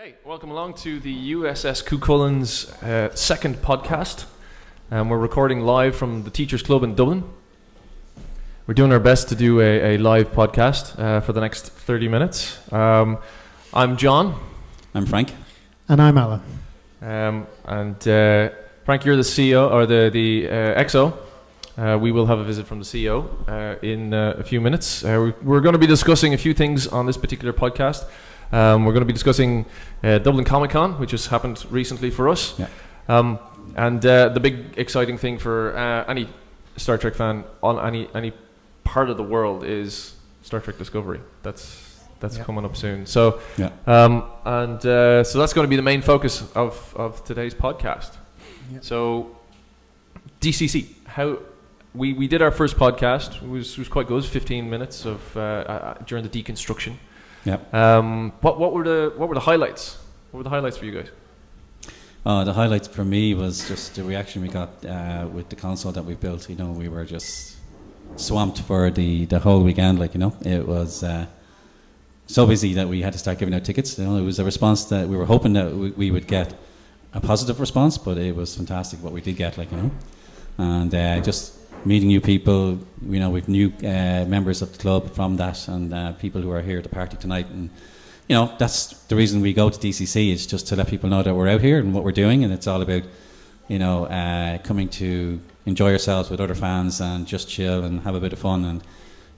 Okay, welcome along to the USS Cuchualin's second podcast. We're recording live from the Teachers Club in Dublin. We're doing our best to do a live podcast for the next 30 minutes. I'm John. I'm Frank. And I'm Alan. Frank, you're the CEO or the XO. We will have a visit from the CEO in a few minutes. We're going to be discussing a few things on this particular podcast. We're going to be discussing Dublin Comic Con, which has happened recently for us. Yeah. And the big exciting thing for any Star Trek fan on any part of the world is Star Trek Discovery. That's coming up soon. So so that's going to be the main focus of today's podcast. Yeah. So DCC, how we did our first podcast. It was quite good. It was 15 minutes of during the deconstruction. Yeah. What were the highlights? What were the highlights for you guys? The highlights for me was just the reaction we got with the console that we built. You know, we were just swamped for the whole weekend. Like, you know, it was so busy that we had to start giving out tickets. You know, it was a response that we were hoping that we would get a positive response, but it was fantastic what we did get. Like, you know, and just meeting new people, you know, with new members of the club from that, and people who are here at the party tonight. And you know, that's the reason we go to DCC, is just to let people know that we're out here and what we're doing, and it's all about, you know, coming to enjoy yourselves with other fans and just chill and have a bit of fun. And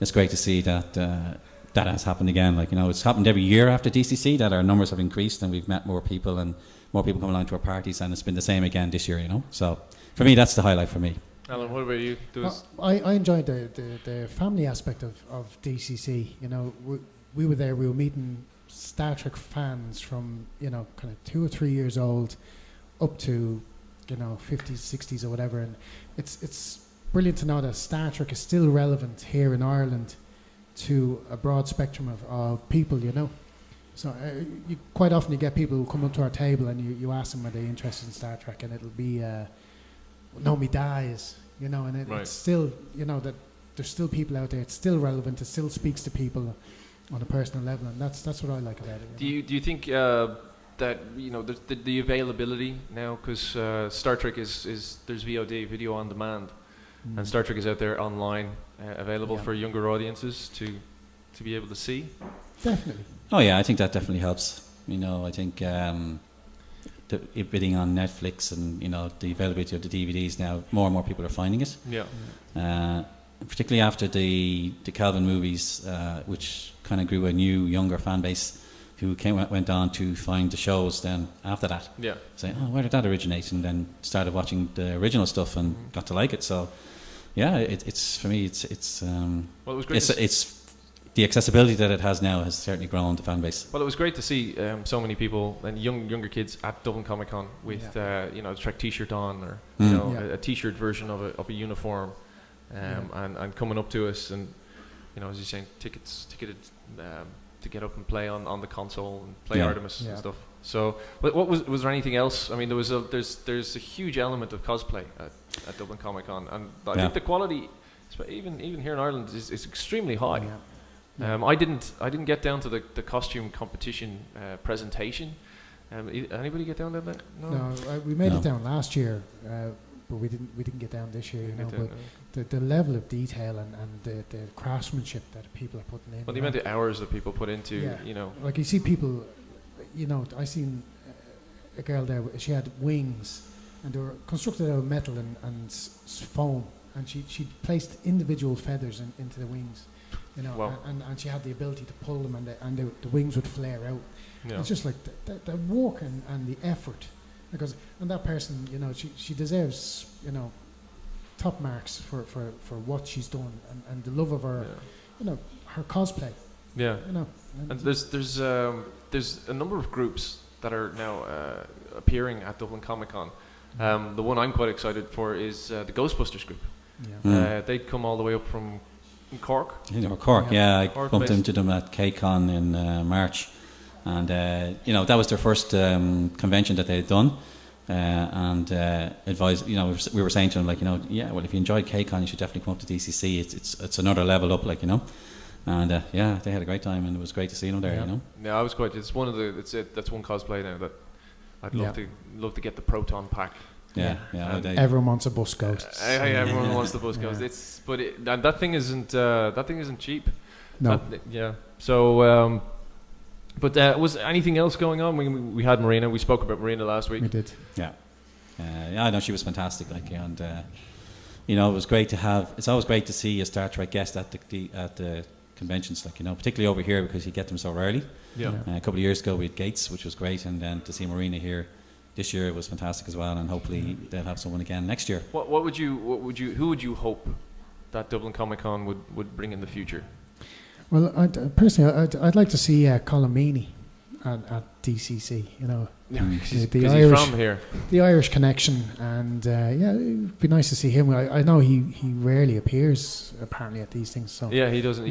it's great to see that that has happened again. Like, you know, it's happened every year after DCC that our numbers have increased and we've met more people and more people come along to our parties, and it's been the same again this year. You know, so for me, that's the highlight for me. Alan, what about you? I enjoyed the family aspect of DCC. You know, we were there. We were meeting Star Trek fans from, you know, kind of 2 or 3 years old up to, you know, 50s, 60s or whatever. And it's brilliant to know that Star Trek is still relevant here in Ireland to a broad spectrum of people. You know, so quite often you get people who come up to our table and you ask them, are they interested in Star Trek, and it'll be no, me dies, you know, and it's still, you know, that there's still people out there. It's still relevant. It still speaks to people on a personal level, and that's what I like about it. Do you think that, you know, the availability now, because Star Trek is there's VOD, video on demand, and Star Trek is out there online, available for younger audiences to be able to see? Definitely. Oh yeah, I think that definitely helps. You know, I think it bidding on Netflix and, you know, the availability of the DVDs now, more and more people are finding it. Yeah. Particularly after the Calvin movies, which kind of grew a new, younger fan base who went on to find the shows then after that. Yeah. Say, oh, where did that originate? And then started watching the original stuff and got to like it. So, yeah, it's for me, it's well, it was great. It's the accessibility that it has now has certainly grown the fan base. Well, it was great to see so many people and younger kids at Dublin Comic Con with you know, a Trek T-shirt on, or you know, a T-shirt version of a uniform, and coming up to us, and, you know, as you're saying, ticketed to get up and play on the console and play Artemis and stuff. So, but was there anything else? I mean, there's a huge element of cosplay at Dublin Comic Con, and I think the quality, even here in Ireland, is extremely high. Yeah. I didn't get down to the costume competition presentation. Anybody get down to that? No, we made it down last year, but we didn't get down this year. You know, but the level of detail and the craftsmanship that people are putting in. Well, the amount of hours that people put into, you know, like you see people, you know, I seen a girl there. She had wings, and they were constructed out of metal and foam, and she placed individual feathers into the wings. You know, and she had the ability to pull them, and the wings would flare out. Yeah. It's just like the work and the effort, and that person, you know, she deserves, you know, top marks for what she's done, and the love of her, you know, her cosplay. Yeah, you know, and there's a number of groups that are now appearing at Dublin Comic Con. The one I'm quite excited for is the Ghostbusters group. Yeah. They come all the way up from Cork. Cork, I bumped into them at KCON in March, and you know, that was their first convention that they had done, and advised, you know, we were saying to them, like, you know, well, if you enjoyed KCON, you should definitely come up to DCC. It's another level up, like, you know, And yeah, they had a great time, and it was great to see them there. You know. Yeah, I was quite. It's one of the. That's one cosplay now that I'd love to get the proton pack. Yeah. Everyone wants a bus ghost. Everyone wants the bus ghost. And that thing isn't cheap. No. So, but was anything else going on? We had Marina. We spoke about Marina last week. We did. Yeah. I know she was fantastic. And you know, it was great to have. It's always great to see a Star Trek guest at the conventions, like, you know, particularly over here because you get them so early. Yeah. A couple of years ago we had Gates, which was great, and then to see Marina here this year was fantastic as well, and hopefully they'll have someone again next year. Who would you hope that Dublin Comic Con would bring in the future? Well, I'd like to see Colin Meaney at DCC. You know, because the he's Irish, from here. The Irish connection, and it'd be nice to see him. I know he rarely appears apparently at these things. So yeah, he doesn't.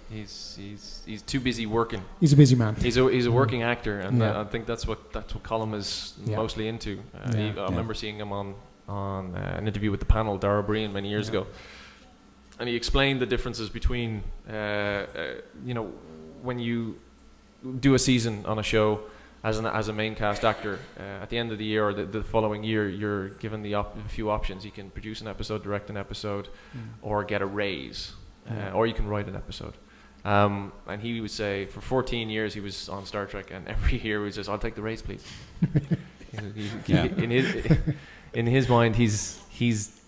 He's too busy working. He's a busy man. He's a working actor, and I think that's what Colin is mostly into. I remember seeing him on an interview with the panel, Dara Breen, many years ago, and he explained the differences between when you do a season on a show as a main cast actor, at the end of the year or the following year, you're given a few options. You can produce an episode, direct an episode, or get a raise, or you can write an episode. And he would say for 14 years he was on Star Trek, and every year he was just, "I'll take the raise, please." In his mind, he's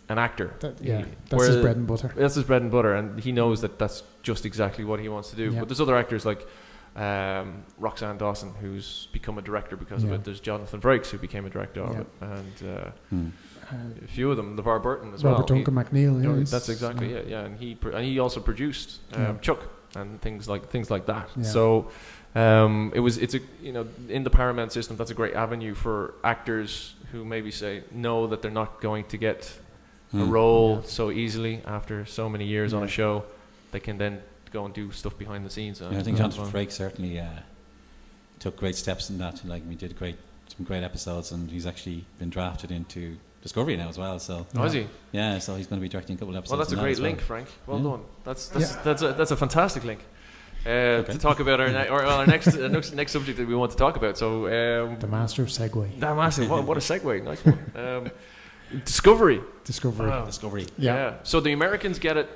an actor. That's his bread and butter. That's his bread and butter, and he knows that that's just exactly what he wants to do. But there's other actors like Roxanne Dawson, who's become a director because of it. There's Jonathan Frakes, who became a director of it, and a few of them. LeVar Burton as Robert Duncan McNeil. That's exactly it. Yeah, and he also produced Chuck and things like that. Yeah. So it's in the Paramount system, that's a great avenue for actors who maybe know that they're not going to get a role so easily after so many years on a show. They can then go and do stuff behind the scenes. I think Jonathan Frakes certainly took great steps in that. Like, we did some great episodes, and he's actually been drafted into Discovery now as well. So is he? Yeah, so he's going to be directing a couple of episodes. Well, that's a great link, Frank. Well done. That's a fantastic link. To talk about our next subject that we want to talk about. So the master of segue. That master, what a segue! Nice one. Discovery. Discovery. Yeah. So the Americans get it.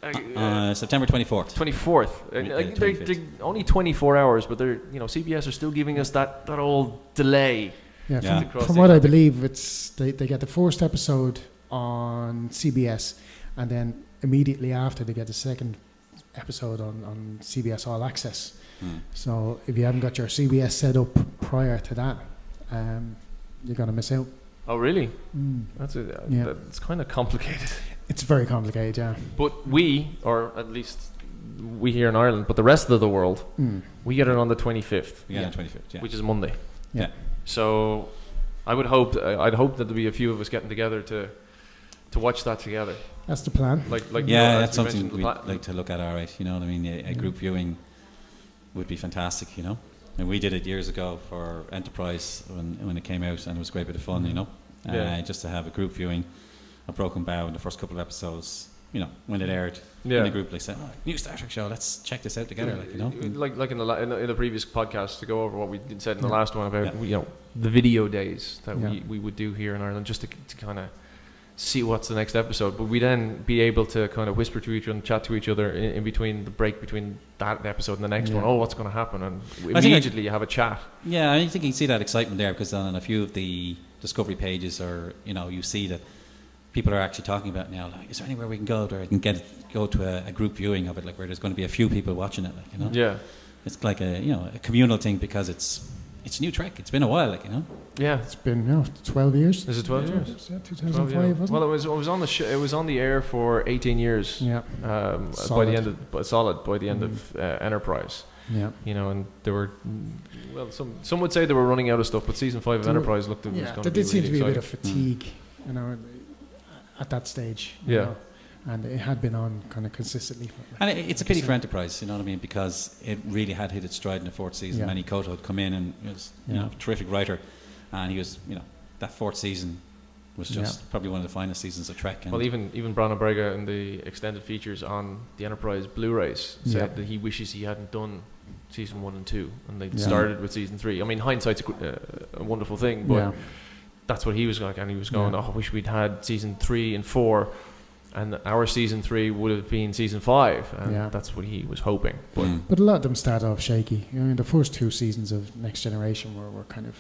September 24th. 24th. They're only 24 hours, but CBS are still giving us that old delay. Yeah. From what I believe, it's they get the first episode on CBS, and then immediately after they get the second episode on CBS All Access. So if you haven't got your CBS set up prior to that, you're going to miss out. Oh, really? That's kind of complicated. It's very complicated, yeah. But we, or at least we here in Ireland, but the rest of the world, we get it on the 25th. Yeah, 25th, which is Monday. Yeah. So I'd hope that there'd be a few of us getting together to watch that together. That's the plan. That's something we'd like to look at. All right, you know what I mean. A group viewing would be fantastic, you know. And we did it years ago for Enterprise when it came out, and it was a great bit of fun, you know. Just to have a group viewing of Broken Bow in the first couple of episodes, you know, when it aired in a group, like saying, new Star Trek show, let's check this out together, like, you know. Like in the previous podcast, to go over what we said in the last one about the video days that we would do here in Ireland, just to kind of see what's the next episode. But we then be able to kind of whisper to each other and chat to each other in between the break between that episode and the next one. Oh, what's going to happen? And immediately you have a chat. Yeah, I think you can see that excitement there, because on a few of the Discovery pages, or you see that people are actually talking about now, like, is there anywhere we can go where I can go to a group viewing of it, like where there's going to be a few people watching it, like, you know. Yeah. It's like a communal thing, because it's new Trek. It's been a while, like, you know. Yeah, it's been 12 years. Is it 12 years? Yeah, 2005, wasn't it? Well, it was on the it was on the air for 18 years. Yeah. By the end of Enterprise. Yeah. You know, and there were, well, some would say they were running out of stuff, but season 5 of Enterprise looked. Yeah, there did seem to be a bit of fatigue, you know, at that stage. You know, and it had been on kind of consistently. And it's a pity for Enterprise, you know what I mean, because it really had hit its stride in the fourth season. Manny Coto had come in and was a terrific writer, and he was, that fourth season was just probably one of the finest seasons of Trek. And well, even Brana Brega in the extended features on the Enterprise Blu-rays said that he wishes he hadn't done season 1 and 2 and they'd started with season 3. I mean, hindsight's a wonderful thing, but that's what he was like, and he was going, I wish we'd had season 3 and 4, and our season 3 would have been season 5, and that's what he was hoping. But a lot of them start off shaky. I mean, the first 2 seasons of Next Generation were kind of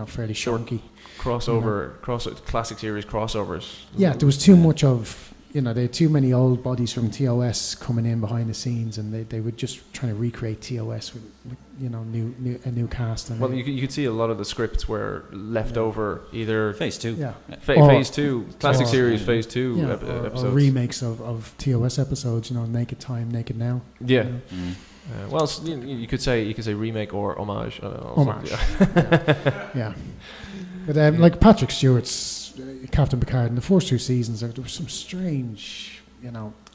fairly shonky. Classic series crossovers. Yeah, there was too much of, they had too many old bodies from TOS coming in behind the scenes, and they were just trying to recreate TOS with a new cast. And you could see a lot of the scripts were left over, either phase 2, phase 2, classic series, phase 2 episodes, or remakes of TOS episodes. Naked Time, Naked Now. Yeah. Well, you could say remake or homage. Yeah. But like Patrick Stewart's Captain Picard in the first 2 seasons, there was some strange,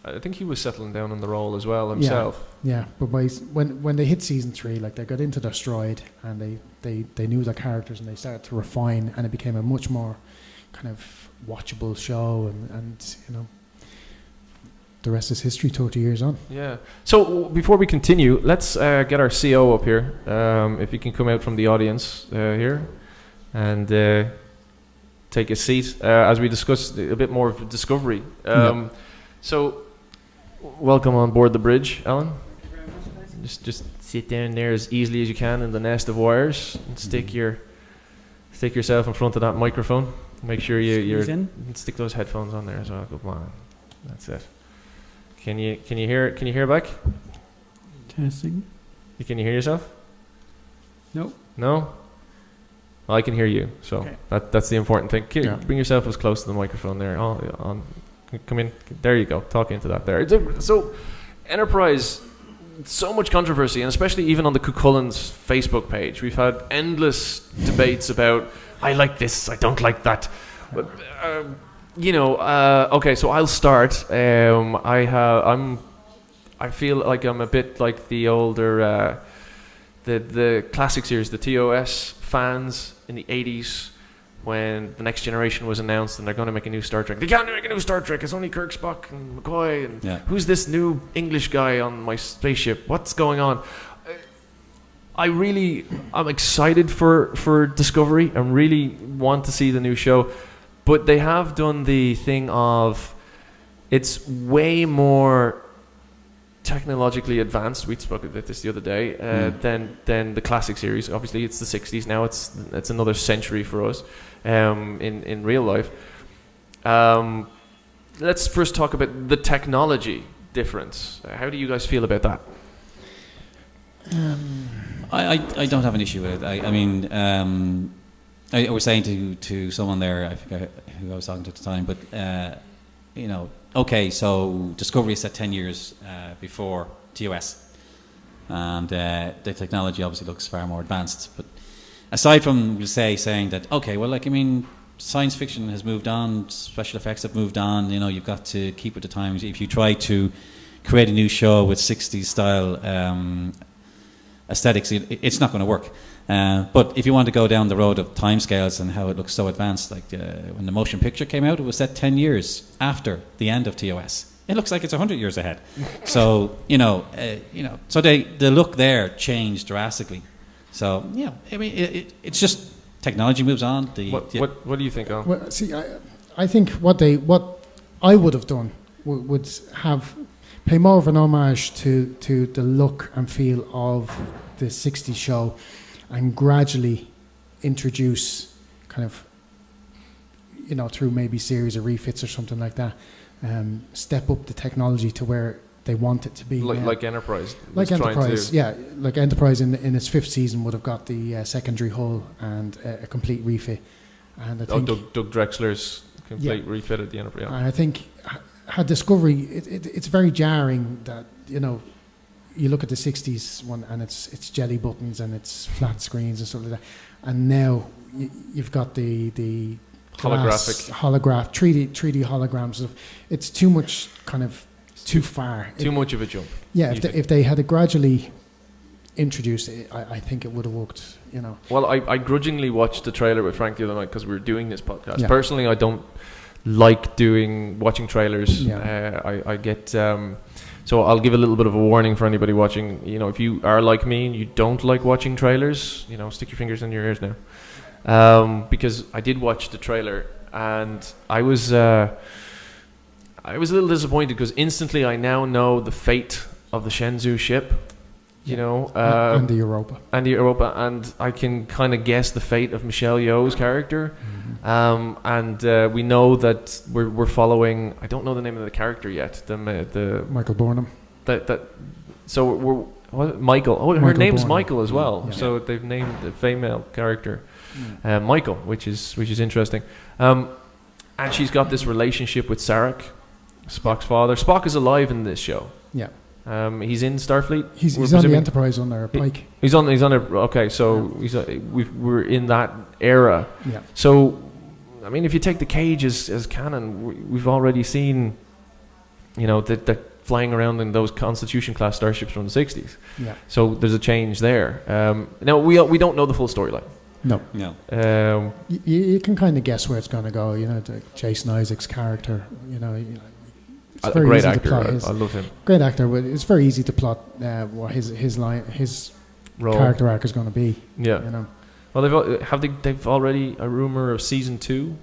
I think he was settling down in the role as well himself. Yeah, but when they hit season 3, like, they got into their stride and they knew their characters and they started to refine, and it became a much more kind of watchable show, and the rest is history 30 years on. Yeah. So before we continue, let's get our CO up here. If you can come out from the audience here and take a seat as we discuss a bit more of Discovery. So welcome on board the bridge, Alan. Thank you very much, guys. Just sit down there as easily as you can in the nest of wires and stick yourself in front of that microphone. Make sure you stick those headphones on there as well. Good man. That's it. Can you hear it? Can you hear back? Testing. Can you hear yourself? Nope. No? Well, I can hear you, so that's the important thing. Bring yourself as close to the microphone there. Come in. There you go. Talk into that there. So, Enterprise, so much controversy, and especially even on the Cuchulin's Facebook page. We've had endless debates about, I like this, I don't like that. But, okay, so I'll start. I feel like I'm a bit like the older, the classic series, the TOS fans in the 80s when the Next Generation was announced and they're going to make a new Star Trek. They can't make a new Star Trek. It's only Kirk, Spock, and McCoy. And who's this new English guy on my spaceship? What's going on? I'm excited for Discovery. I really want to see the new show. But they have done the thing of, it's way more technologically advanced. We spoke about this the other day. Than the classic series. Obviously, it's the 60s now. It's another century for us in real life. Let's first talk about the technology difference. How do you guys feel about that? I don't have an issue with it. I mean, I was saying to someone there, I forget who I was talking to at the time, but okay, so Discovery is set 10 years before TOS, and the technology obviously looks far more advanced. But aside from, saying that, okay, well, like, I mean, science fiction has moved on, special effects have moved on, you've got to keep with the times. If you try to create a new show with 60s style aesthetics, it's not going to work. But if you want to go down the road of timescales and how it looks so advanced, like when the motion picture came out, it was set 10 years after the end of TOS. It looks like it's 100 years ahead. So so the look there changed drastically. So I mean, it's just technology moves on. What do you think, Al? Well, see, I think what I would have done would have pay more of an homage to the look and feel of the 60s show, and gradually introduce kind of, through maybe series of refits or something like that, step up the technology to where they want it to be. Like Enterprise. Like Enterprise, like Enterprise in its 5th season would have got the secondary hull and a complete refit. And I think Doug Drexler's complete refit at the Enterprise. And I think had Discovery, it's very jarring that, you look at the 60s one and it's jelly buttons and it's flat screens and stuff like that, and now you've got the holographic 3D holograms of, it's too much, kind of too far, too much of a jump. If they had gradually introduced, I think it would have worked. You know. Well, I grudgingly watched the trailer with Frank the other night because we were doing this podcast. Yeah. Personally, I don't like watching trailers. Yeah. I get so I'll give a little bit of a warning for anybody watching. You know, if you are like me and you don't like watching trailers, you know, stick your fingers in your ears now, because I did watch the trailer and I was a little disappointed because instantly I now know the fate of the Shenzhou ship. You know, and the Europa. And I can kind of guess the fate of Michelle Yeoh's character. And we know that we're following. I don't know the name of the character yet. The Michael Burnham. So we're Michael. Oh, her Michael name's Burnham. Michael as well. Yeah. So they've named the female character Michael, which is interesting. And she's got this relationship with Sarek, Spock's father. Spock is alive in this show. Yeah. He's in Starfleet. He's on the Enterprise on there, Pike. He's on a. Okay, so we're in that era. Yeah. So, I mean, if you take the Cage as canon, we've already seen, you know, that they're flying around in those Constitution class starships from the 60s. Yeah. So there's a change there. Now we don't know the full storyline. No. No. You can kind of guess where it's going to go. You know, Jason Isaac's character. You know, it's A very great easy actor. to plot I love him. great actor, but it's very easy to plot what his Role. character arc is going to be. Yeah. You know, Well, they've already a rumor of season 2.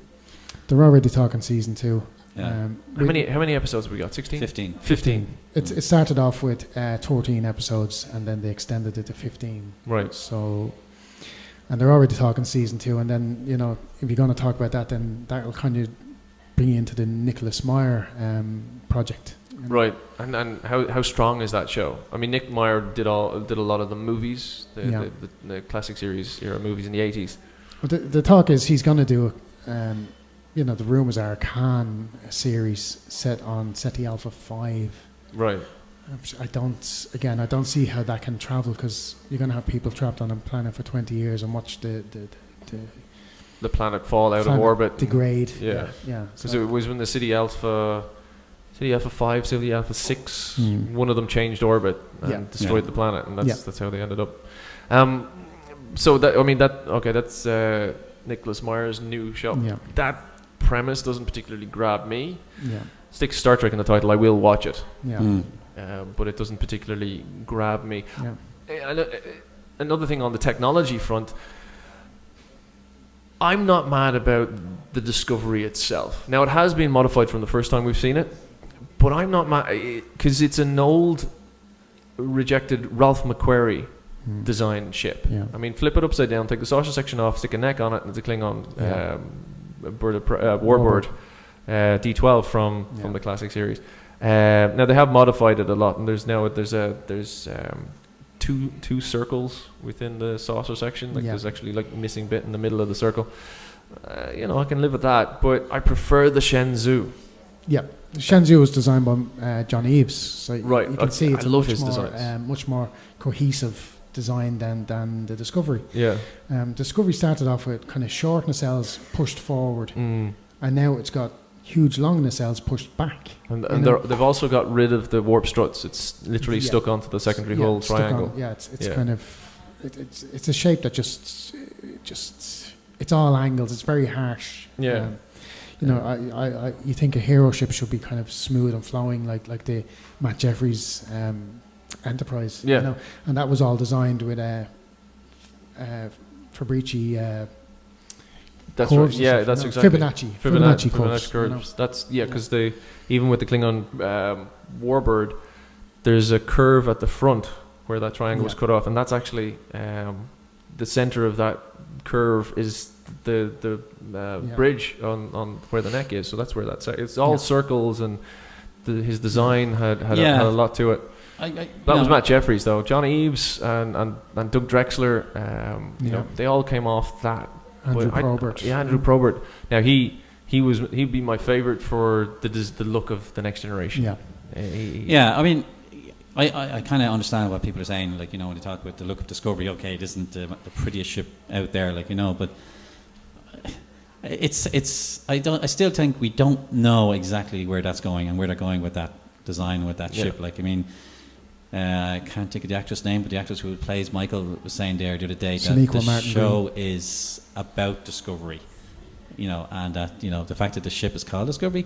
they're already talking season 2. Yeah. How many episodes have we got? 16? 15. 15. It started off with 14 episodes, and then they extended it to 15. Right. So, and they're already talking season 2, and then, you know, if you're going to talk about that, then that will kind of bring you into the Nicholas Meyer project. You know? Right, and how strong is that show? I mean, Nick Meyer did a lot of the movies, the classic series era movies in the 80s. Well, the talk is he's going to do, you know, the rumours are a Khan series set on SETI Alpha 5. Right. I don't see how that can travel, because you're going to have people trapped on a planet for 20 years and watch the planet fall out of planet orbit. degrade. Yeah. Because it was when the City Alpha 5, City Alpha 6, one of them changed orbit and destroyed the planet, and that's how they ended up. So that's Nicholas Meyer's new show. Yeah. That premise doesn't particularly grab me. Yeah. Stick Star Trek in the title, I will watch it. Yeah. But it doesn't particularly grab me. Yeah. Another thing on the technology front, I'm not mad about the Discovery itself. Now, it has been modified from the first time we've seen it, but I'm not mad because it's an old, rejected Ralph McQuarrie design ship. Yeah. I mean, flip it upside down, take the saucer section off, stick a neck on it, and it's a Klingon warbird D12 from the classic series. Now they have modified it a lot, and there's two circles within the saucer section. There's actually like a missing bit in the middle of the circle. You know, I can live with that, but I prefer the Shenzhou. Yeah, Shenzhou was designed by Jon E, so right. you can see it's I love his designs. Much more cohesive design than the Discovery. Yeah. Discovery started off with kind of short nacelles pushed forward, and now it's got huge long nacelles pushed back. And they've also got rid of the warp struts. It's literally stuck onto the secondary hull triangle. It's kind of it's a shape that just it's all angles. It's very harsh. Yeah. You know, you think a hero ship should be kind of smooth and flowing like the Matt Jeffries Enterprise. Yeah. You know? And that was all designed with Fabrici. That's curves right. Yeah, that's exactly Fibonacci curves. curves. You know? That's because they even with the Klingon warbird, there's a curve at the front where that triangle was cut off, and that's actually the center of that curve is the bridge on where the neck is. So that's where it's all circles, and his design had a lot to it. That was Matt Jeffries though. Jon E and Doug Drexler. You know, they all came off that. Andrew Probert. Andrew Probert. Now he'd be my favorite for the look of the Next Generation. I mean, I kind of understand what people are saying. Like, you know, when they talk about the look of Discovery, okay, it isn't the prettiest ship out there, like, you know, but it's. I still think we don't know exactly where that's going and where they're going with that design with that ship. Like, I mean, I can't think of the actress name, but the actress who plays Michael was saying there the other day that Shaniqua the Martin show Green. is about discovery, and that the fact that the ship is called Discovery.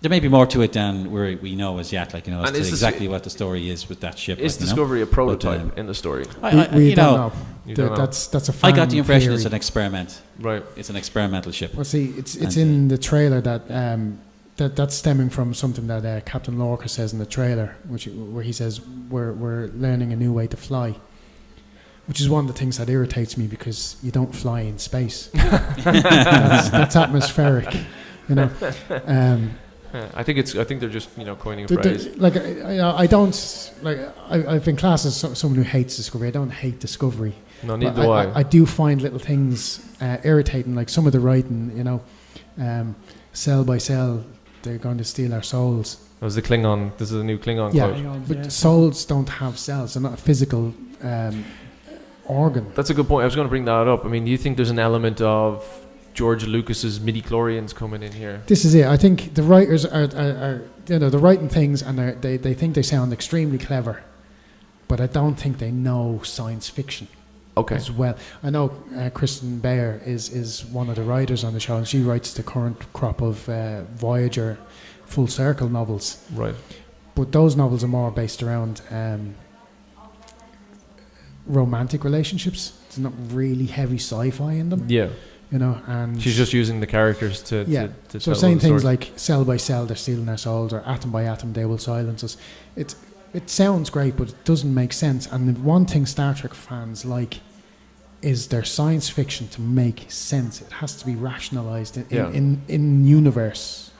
There may be more to it than we know as yet, as to exactly what the story is with that ship. Is Discovery a prototype in the story? We don't know. You don't know. That's a fan I got the impression theory. it's an experiment. Right. It's an experimental ship. Well, see, it's in the trailer that's stemming from something that Captain Lorca says in the trailer, where he says we're learning a new way to fly, which is one of the things that irritates me because you don't fly in space. that's atmospheric, I think they're just coining a phrase. I've been classed as someone who hates Discovery. I don't hate Discovery. No, neither do I. I do find little things irritating, like some of the writing. Cell by cell, they're going to steal our souls. That was the Klingon. This is a new Klingon Yeah, quote. but souls don't have cells. They're not a physical organ. That's a good point. I was going to bring that up. I mean, do you think there's an element of George Lucas's midi-chlorians coming in here? This is it. I think the writers are they're writing things, and they think they sound extremely clever, but I don't think they know science fiction. Okay. As well, I know Kristen Beyer is one of the writers on the show, and she writes the current crop of Voyager Full Circle novels. Right. But those novels are more based around romantic relationships. There's not really heavy sci-fi in them. Yeah. And she's just using the characters to so saying things like cell by cell they're stealing our souls, or atom by atom they will silence us. It sounds great, but it doesn't make sense. And the one thing Star Trek fans like is their science fiction to make sense. It has to be rationalized in universe.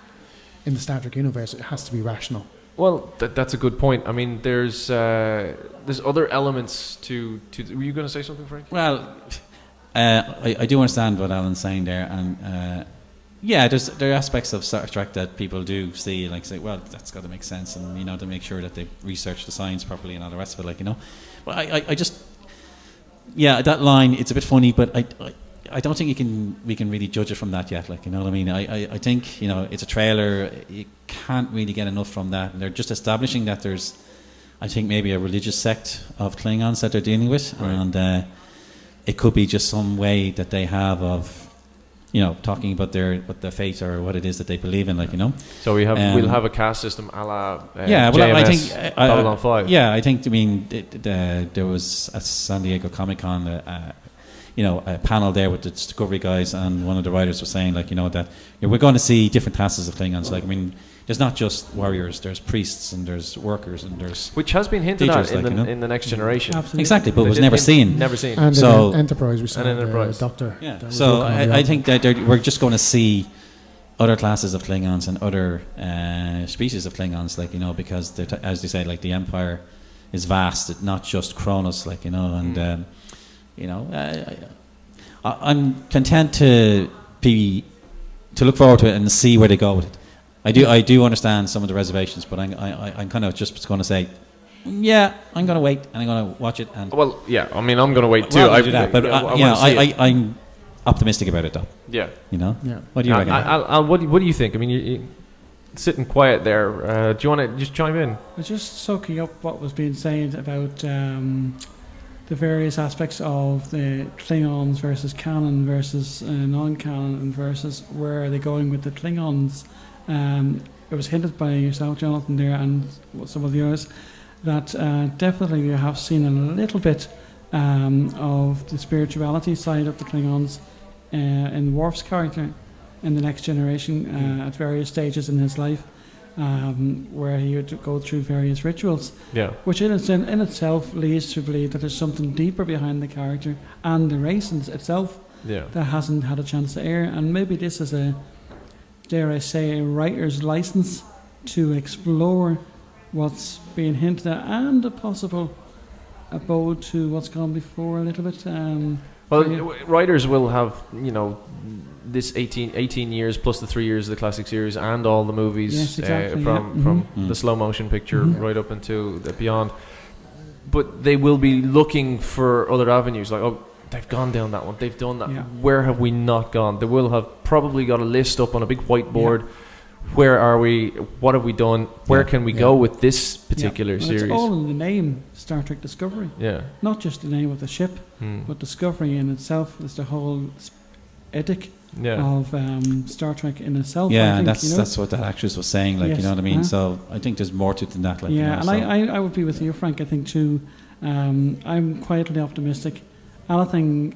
In the Star Trek universe, it has to be rational. Well, that's a good point. I mean, there's other elements to. Were you going to say something, Frank? Well, I do understand what Alan's saying there, and there are aspects of Star Trek that people do see, say, well, that's got to make sense, and to make sure that they research the science properly and all the rest of it, But I just, that line, it's a bit funny, but I don't think we can really judge it from that yet, you know what I mean? I think it's a trailer. You can't really get enough from that, and they're just establishing that there's, I think, maybe a religious sect of Klingons that they're dealing with, right. And it could be just some way that they have of talking about what their faith or what it is that they believe in, So we'll have a caste system a la JMS, I think Babylon 5. Yeah, I think. I mean, there was at San Diego Comic-Con, a panel there with the Discovery guys, and one of the writers was saying, that we're going to see different classes of Klingons. There's not just warriors. There's priests and there's workers and there's which has been hinted teachers, at in the Next Generation. Absolutely. Exactly, but it was never seen. Never seen. And so in Enterprise, we saw Enterprise. Doctor. Yeah. So I think that we're just going to see other classes of Klingons and other species of Klingons, because as they say, the Empire is vast. It's not just Kronos, and I'm content to look forward to it and see where they go with it. I do understand some of the reservations, but I'm kind of just going to say, I'm going to wait and I'm going to watch it. And well, yeah, I mean, I'm going to wait too. I do that, but I'm optimistic about it, though. Yeah. Yeah. What do you reckon? What do you think? I mean, you're sitting quiet there. Do you want to just chime in? I was just soaking up what was being said about the various aspects of the Klingons versus canon versus non-canon, and versus where are they going with the Klingons. It was hinted by yourself, Jonathan, there, and some of the others, that definitely you have seen a little bit of the spirituality side of the Klingons in Worf's character in the Next Generation at various stages in his life, where he would go through various rituals, which in itself leads to believe that there's something deeper behind the character and the race itself that hasn't had a chance to air. And maybe this is dare I say, a writer's license to explore what's being hinted at, and a possible abode to what's gone before a little bit. Writers will have, this 18 years plus the 3 years of the classic series and all the movies, from the slow motion picture right up into the beyond. But they will be looking for other avenues, they've gone down that one, they've done that. Yeah. Where have we not gone? They will have probably got a list up on a big whiteboard where are we? What have we done? Where can we go with this particular series? It's all in the name Star Trek Discovery. Yeah. Not just the name of the ship, but Discovery in itself is the whole ethic of Star Trek in itself. Yeah, I think, that's what that actress was saying. Like, you know what I mean. So I think there's more to it than that. Like, and I would be with you, Frank. I think too. I'm quietly optimistic. Anything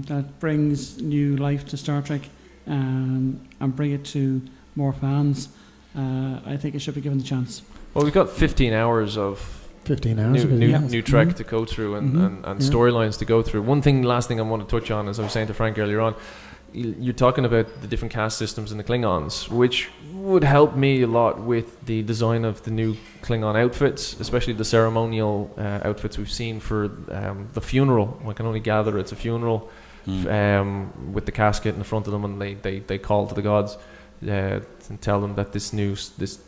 that brings new life to Star Trek and bring it to more fans, I think it should be given the chance. Well, we've got 15 hours of 15 hours new Trek to go through and storylines to go through. Last thing I want to touch on, as I was saying to Frank earlier on, you're talking about the different cast systems in the Klingons, which would help me a lot with the design of the new Klingon outfits, especially the ceremonial outfits we've seen for the funeral. I can only gather it's a funeral with the casket in the front of them, and they call to the gods and tell them that this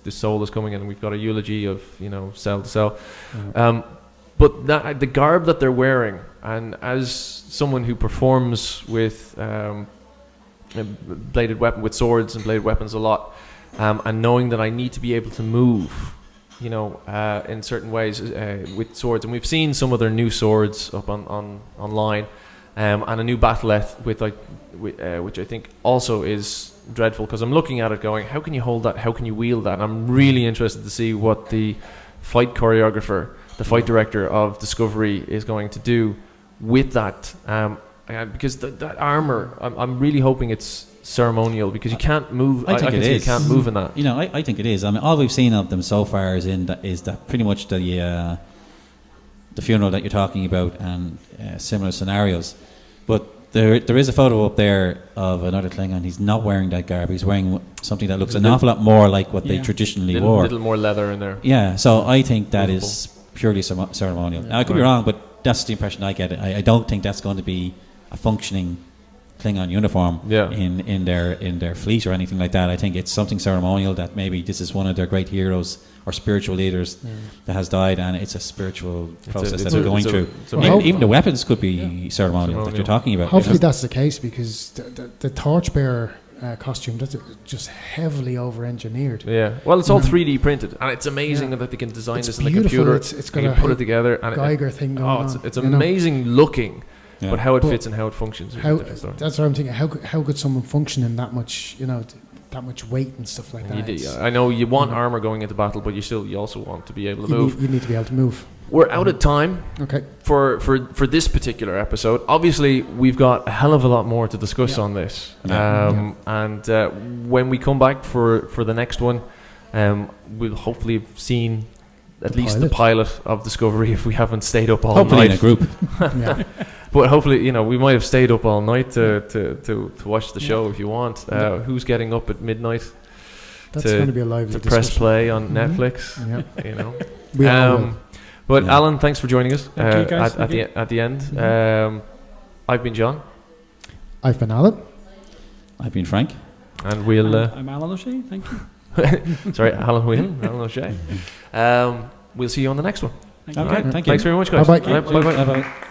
soul is coming in, and we've got a eulogy of cell to cell. But the garb that they're wearing, and as someone who performs with with swords and bladed weapons a lot, and knowing that I need to be able to move, in certain ways with swords, and we've seen some of their new swords up online, and a new battlette which I think also is dreadful, because I'm looking at it going, how can you hold that? How can you wield that? And I'm really interested to see what the fight choreographer, the fight director of Discovery, is going to do with that. Because that armor, I'm really hoping it's ceremonial, because you can't move. I think it is. You can't move in that. I think it is. I mean, all we've seen of them so far is that pretty much the funeral that you're talking about, and similar scenarios. But there is a photo up there of another Klingon. He's not wearing that garb. He's wearing something that looks an awful lot more like what they traditionally wore. A little more leather in there. Yeah, so I think that is purely ceremonial. Now, I could be wrong, but that's the impression I get. I don't think that's going to be a functioning Klingon uniform in their fleet or anything like that. I think it's something ceremonial, that maybe this is one of their great heroes or spiritual leaders that has died, and it's a spiritual process that they're going through. Even the weapons could be ceremonial that you're talking about. Hopefully that's the case, because the torchbearer costume, that's just heavily over-engineered. Yeah, well, it's all 3D printed, and it's amazing that they can design this in the computer. It's got a put it together, and Geiger thing going on. It's amazing looking. Yeah. But how it fits and how it functions. That's what I'm thinking. How could someone function in that much, that much weight and stuff like that? I know you want armor going into battle, but you also want to be able to move. You need to be able to move. We're out of time. Okay. For this particular episode, obviously we've got a hell of a lot more to discuss on this. And when we come back for the next one, we'll hopefully have seen at least the pilot of Discovery, if we haven't stayed up all night. Hopefully in a group. But hopefully, we might have stayed up all night to watch the show if you want. Who's getting up at midnight? That's going to be a lively to press play on Netflix. We all will. But Alan, thanks for joining us at the end. Mm-hmm. I've been John. I've been Alan. I've been Frank. And we'll. I'm Alan O'Shea. Thank you. Sorry, Alan Whelan, Alan O'Shea. We'll see you on the next one. Thank you. Thanks very much, guys. Bye-bye. Bye-bye.